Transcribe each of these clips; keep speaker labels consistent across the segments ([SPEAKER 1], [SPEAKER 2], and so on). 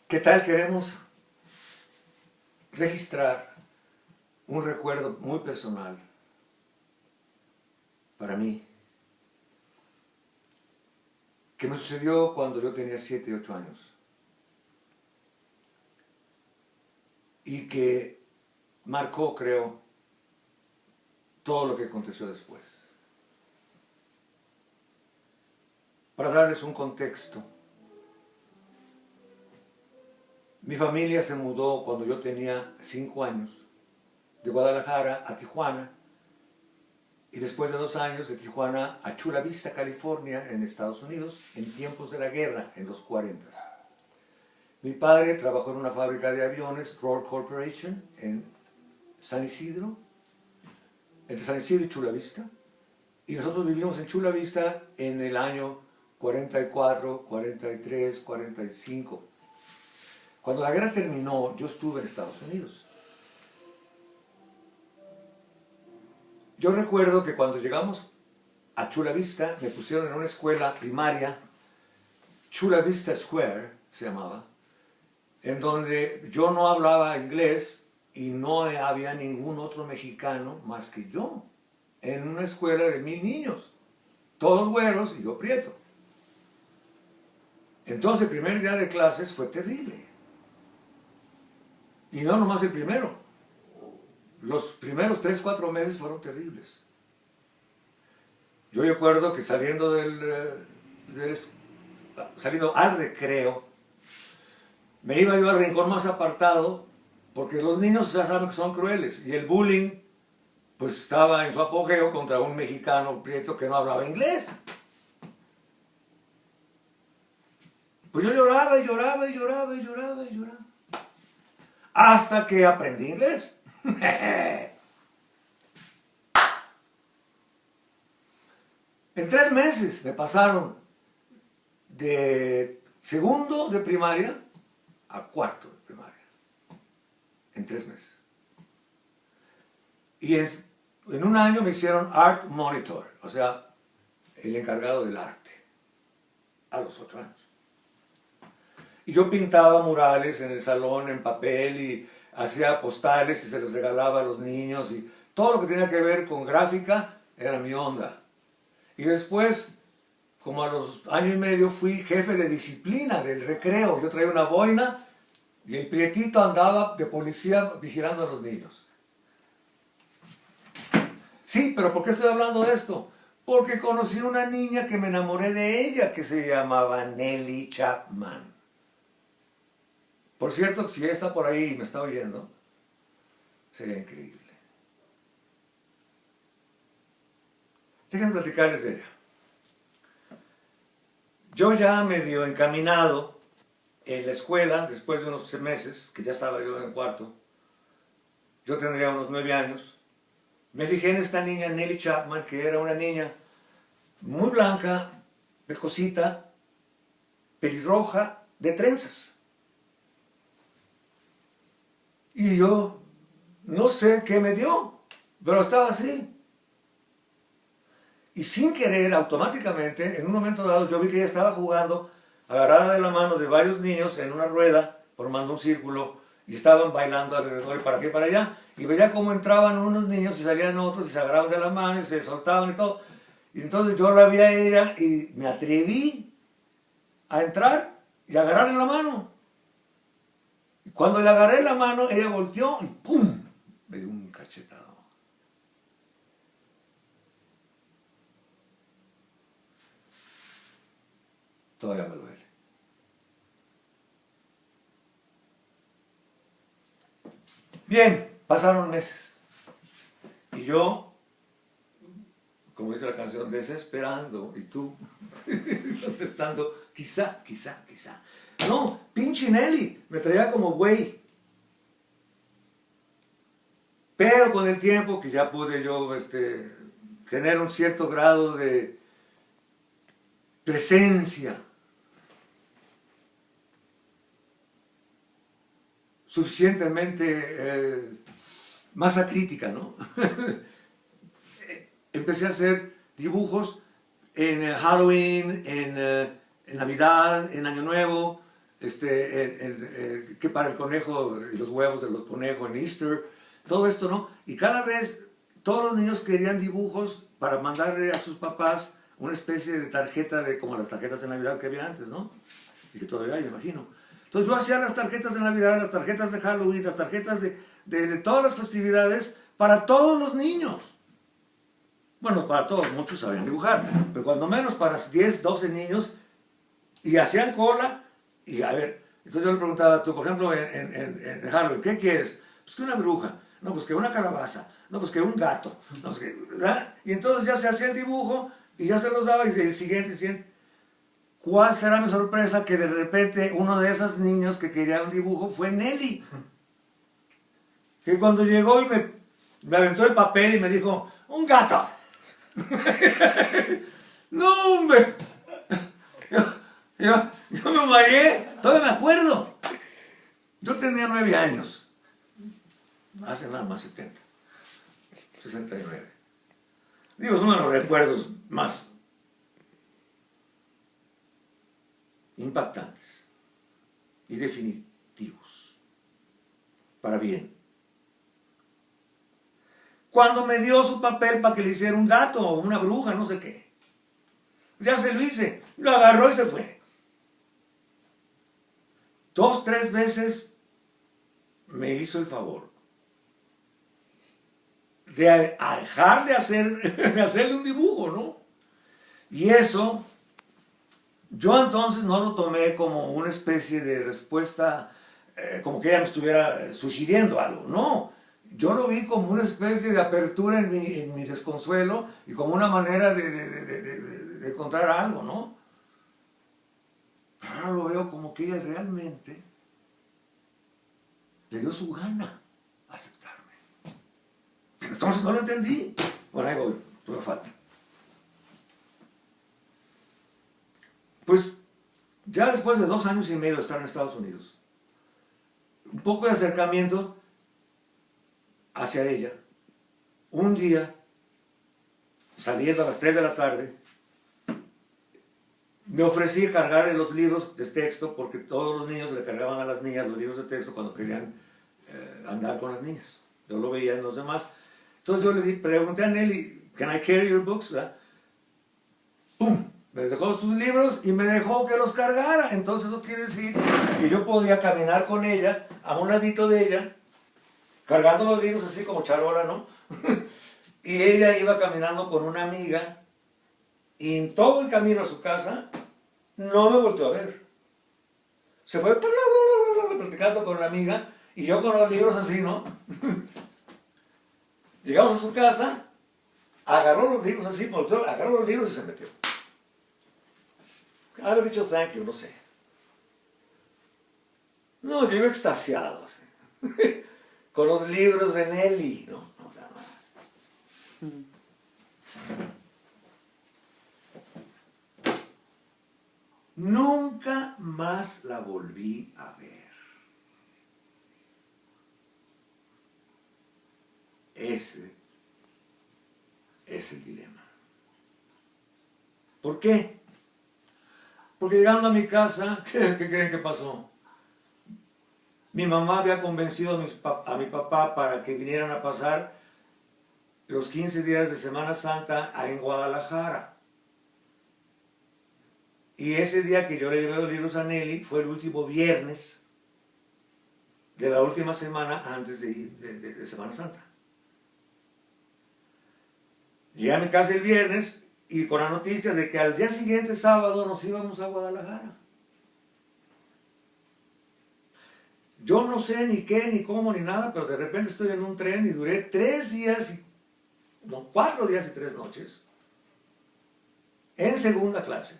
[SPEAKER 1] ¿Qué tal queremos registrar un recuerdo muy personal para mí que me sucedió cuando yo tenía 7, 8 años y que marcó, creo, todo lo que aconteció después? Para darles un contexto, mi familia se mudó cuando yo tenía 5 años de Guadalajara a Tijuana y después de 2 años de Tijuana a Chula Vista, California, en Estados Unidos, en tiempos de la guerra, en los 40. Mi padre trabajó en una fábrica de aviones, Roll Corporation, en San Isidro, entre San Isidro y Chula Vista, y nosotros vivimos en Chula Vista en el año 44, 43, 45. Cuando la guerra terminó, yo estuve en Estados Unidos. Yo recuerdo que cuando llegamos a Chula Vista, me pusieron en una escuela primaria, Chula Vista Square se llamaba, en donde yo no hablaba inglés y no había ningún otro mexicano más que yo, en una escuela de 1000 niños, todos güeros y yo prieto. Entonces el primer día de clases fue terrible. Y no nomás el primero. Los primeros 3, 4 meses fueron terribles. Yo recuerdo que saliendo saliendo al recreo, me iba yo al rincón más apartado, porque los niños ya saben que son crueles, y el bullying pues estaba en su apogeo contra un mexicano prieto que no hablaba inglés. Pues yo lloraba y lloraba y lloraba y lloraba y lloraba, hasta que aprendí inglés. En 3 meses me pasaron de segundo de primaria a cuarto de primaria. En 3 meses. Y en un año me hicieron Art Monitor, o sea, el encargado del arte, a los 8 años. Y yo pintaba murales en el salón en papel y hacía postales y se les regalaba a los niños, y todo lo que tenía que ver con gráfica era mi onda. Y después, como a los año y medio, fui jefe de disciplina del recreo. Yo traía una boina y el prietito andaba de policía vigilando a los niños. Sí, pero ¿por qué estoy hablando de esto? Porque conocí a una niña que me enamoré de ella, que se llamaba Nelly Chapman. Por cierto, si ella está por ahí y me está oyendo, sería increíble. Déjenme platicarles de ella. Yo ya medio encaminado en la escuela, después de unos meses, que ya estaba yo en el cuarto, yo tendría unos 9 años, me fijé en esta niña Nelly Chapman, que era una niña muy blanca, pecosita, pelirroja, de trenzas. Y yo no sé qué me dio, pero estaba así. Y sin querer, automáticamente, en un momento dado, yo vi que ella estaba jugando, agarrada de la mano de varios niños en una rueda, formando un círculo, y estaban bailando alrededor, para aquí y para allá. Y veía cómo entraban unos niños y salían otros, y se agarraban de la mano, y se soltaban y todo. Y entonces yo la vi a ella, y me atreví a entrar y agarrarle la mano. Y cuando le agarré la mano, ella volteó y ¡pum! Me dio un cachetado. Todavía me duele. Bien, pasaron meses. Y yo, como dice la canción, desesperando. Y tú, contestando, quizá, quizá, quizá. No, pinche Nelly, me traía como güey. Pero con el tiempo que ya pude yo tener un cierto grado de presencia suficientemente masa crítica, ¿no? Empecé a hacer dibujos en Halloween, en Navidad, en Año Nuevo, que para el conejo, los huevos de los conejos en Easter, todo esto, ¿no? Y cada vez todos los niños querían dibujos para mandarle a sus papás una especie de tarjeta como las tarjetas de Navidad que había antes, ¿no? Y que todavía hay, me imagino. Entonces yo hacía las tarjetas de Navidad, las tarjetas de Halloween, las tarjetas de todas las festividades para todos los niños. Bueno, para todos, muchos sabían dibujar, pero cuando menos para 10, 12 niños, y hacían cola, y a ver, entonces yo le preguntaba, tú, por ejemplo, en Halloween, ¿qué quieres? Pues que una bruja, no, pues que una calabaza, no, pues que un gato, no, pues que, ¿verdad? Y entonces ya se hacía el dibujo, y ya se los daba, y el siguiente. ¿Cuál será mi sorpresa? Que de repente uno de esos niños que quería un dibujo fue Nelly. Que cuando llegó y me aventó el papel y me dijo, ¡un gato! No, hombre. Yo me mareé, todavía me acuerdo. Yo tenía 9 años. Hace nada más 69. Digo, es uno de los recuerdos más impactantes y definitivos. Para bien. Cuando me dio su papel para que le hiciera un gato o una bruja, no sé qué. Ya se lo hice. Lo agarró y se fue. 2, 3 veces me hizo el favor de dejarle hacerle un dibujo, ¿no? Y eso, yo entonces no lo tomé como una especie de respuesta, como que ella me estuviera sugiriendo algo, no. Yo lo vi como una especie de apertura en mi desconsuelo y como una manera de encontrar algo, ¿no? Pero ahora lo veo como que ella realmente le dio su gana a aceptarme. Pero entonces no lo entendí. Bueno, ahí voy, todavía falta. Pues ya después de 2 años y medio de estar en Estados Unidos, un poco de acercamiento hacia ella, un día, saliendo a las 3 de la tarde, me ofrecí cargar los libros de texto porque todos los niños le cargaban a las niñas los libros de texto cuando querían andar con las niñas. Yo lo veía en los demás. Entonces yo le pregunté a Nelly, ¿can I carry your books? ¿Verdad? ¡Pum! Me dejó sus libros y me dejó que los cargara. Entonces eso quiere decir que yo podía caminar con ella, a un ladito de ella, cargando los libros así como charola, ¿no? Y ella iba caminando con una amiga y en todo el camino a su casa no me volteó a ver. Se fue platicando con la amiga y yo con los libros así, ¿no? Llegamos a su casa, agarró los libros así, volteó, agarró los libros y se metió. Haber dicho thank you, no sé. No, yo iba extasiado así. Con los libros de Nelly, ¿no? Nunca más la volví a ver. Ese es el dilema. ¿Por qué? Porque llegando a mi casa, ¿qué creen que pasó? Mi mamá había convencido a mi papá para que vinieran a pasar los 15 días de Semana Santa en Guadalajara. Y ese día que yo le llevé los libros a Nelly fue el último viernes de la última semana antes de Semana Santa. Llegué a mi casa el viernes y con la noticia de que al día siguiente, sábado, nos íbamos a Guadalajara. Yo no sé ni qué, ni cómo, ni nada, pero de repente estoy en un tren y duré 3 días, 4 días y 3 noches en segunda clase.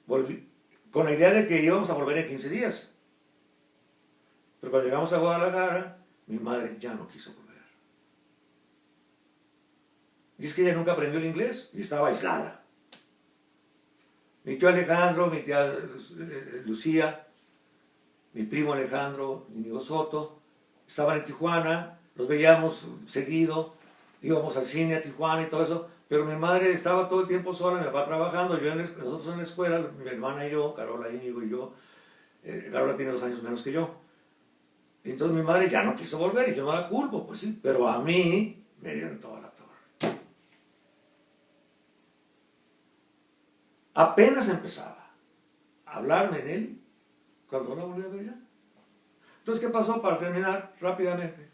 [SPEAKER 1] Volví con la idea de que íbamos a volver en 15 días. Pero cuando llegamos a Guadalajara, mi madre ya no quiso volver. Y es que ella nunca aprendió el inglés y estaba aislada. Mi tío Alejandro, mi tía Lucía, mi primo Alejandro, mi amigo Soto, estaban en Tijuana, los veíamos seguido, íbamos al cine a Tijuana y todo eso, Pero mi madre estaba todo el tiempo sola, mi papá trabajando, nosotros en la escuela, mi hermana y yo, Carola, Íñigo y yo. Carola tiene 2 años menos que yo. Y entonces mi madre ya no quiso volver y yo no la culpo, pues sí, pero a mí me dio en toda la torre. Apenas empezaba a hablarme en él cuando no la volví a ver ya. Entonces, ¿qué pasó? Para terminar rápidamente.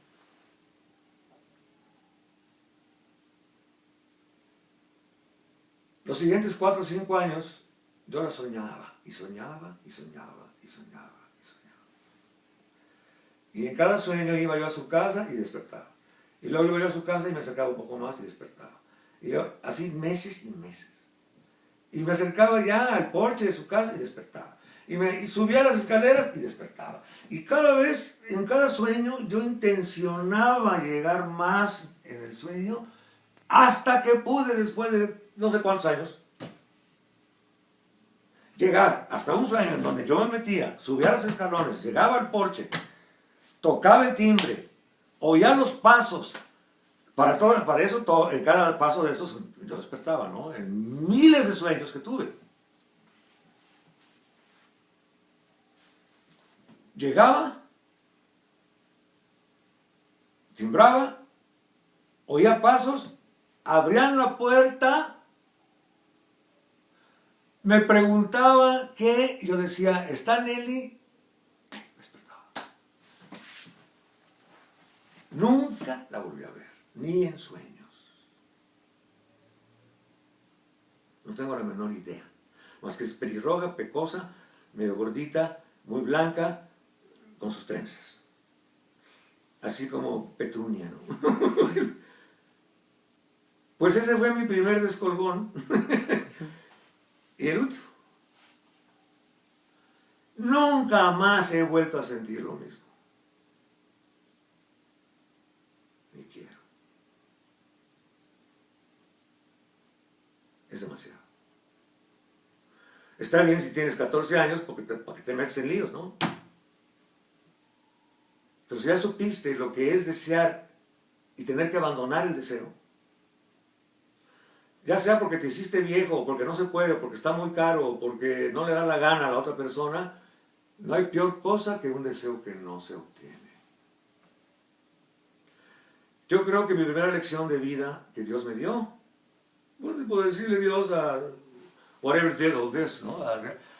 [SPEAKER 1] Los siguientes 4 o 5 años yo la soñaba y soñaba y soñaba y soñaba y soñaba. Y en cada sueño iba yo a su casa y despertaba. Y luego iba yo a su casa y me acercaba un poco más y despertaba. Y yo, así meses y meses. Y me acercaba ya al porche de su casa y despertaba. Y subía las escaleras y despertaba. Y cada vez, en cada sueño, yo intencionaba llegar más en el sueño hasta que pude, después de no sé cuántos años, llegar hasta un sueño en donde yo me metía, subía los escalones, llegaba al porche, tocaba el timbre, oía los pasos. Para eso, en cada paso de esos, yo despertaba, ¿no? En miles de sueños que tuve. Llegaba, timbraba, oía pasos, abrían la puerta, me preguntaba qué, yo decía, ¿está Nelly? Despertaba. Nunca la volví a ver, ni en sueños. No tengo la menor idea. Más que es pelirroja, pecosa, medio gordita, muy blanca, con sus trenzas. Así como Petunia, ¿no? Pues ese fue mi primer descolgón. Y el último. Nunca más he vuelto a sentir lo mismo. Ni quiero. Es demasiado. Está bien si tienes 14 años para que te metes en líos, ¿no? Pero si ya supiste lo que es desear y tener que abandonar el deseo, ya sea porque te hiciste viejo, o porque no se puede, o porque está muy caro, o porque no le da la gana a la otra persona, no hay peor cosa que un deseo que no se obtiene. Yo creo que mi primera lección de vida que Dios me dio, bueno, puedo decirle Dios a whatever did all this, ¿no?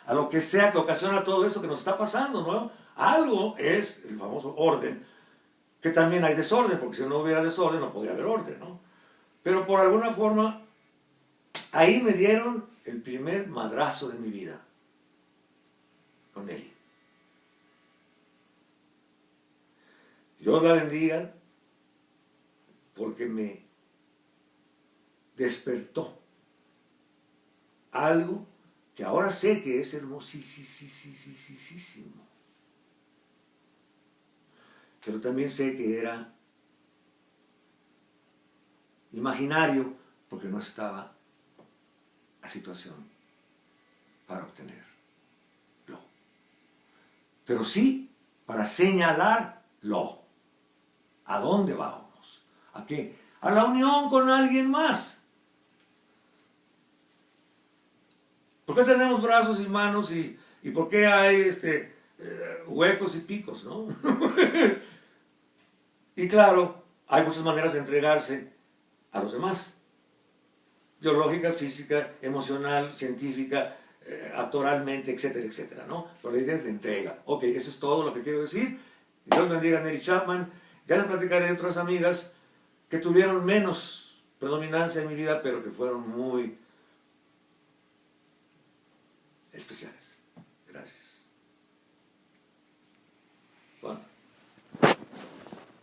[SPEAKER 1] A lo que sea que ocasiona todo esto que nos está pasando, ¿no? Algo es el famoso orden, que también hay desorden, porque si no hubiera desorden no podría haber orden, ¿no? Pero por alguna forma, ahí me dieron el primer madrazo de mi vida, con él. Dios la bendiga, porque me despertó algo que ahora sé que es hermosísimo. Pero también sé que era imaginario porque no estaba la situación para obtenerlo. Pero sí para señalarlo. ¿A dónde vamos? ¿A qué? A la unión con alguien más. ¿Por qué tenemos brazos y manos y por qué hay huecos y picos, ¿no? Y claro, hay muchas maneras de entregarse a los demás. Biológica, física, emocional, científica, actoralmente, etcétera, etcétera, ¿no? Pero la idea es la entrega. Ok, eso es todo lo que quiero decir. Dios bendiga a Nelly Chapman. Ya les platicaré de otras amigas que tuvieron menos predominancia en mi vida, pero que fueron muy especiales.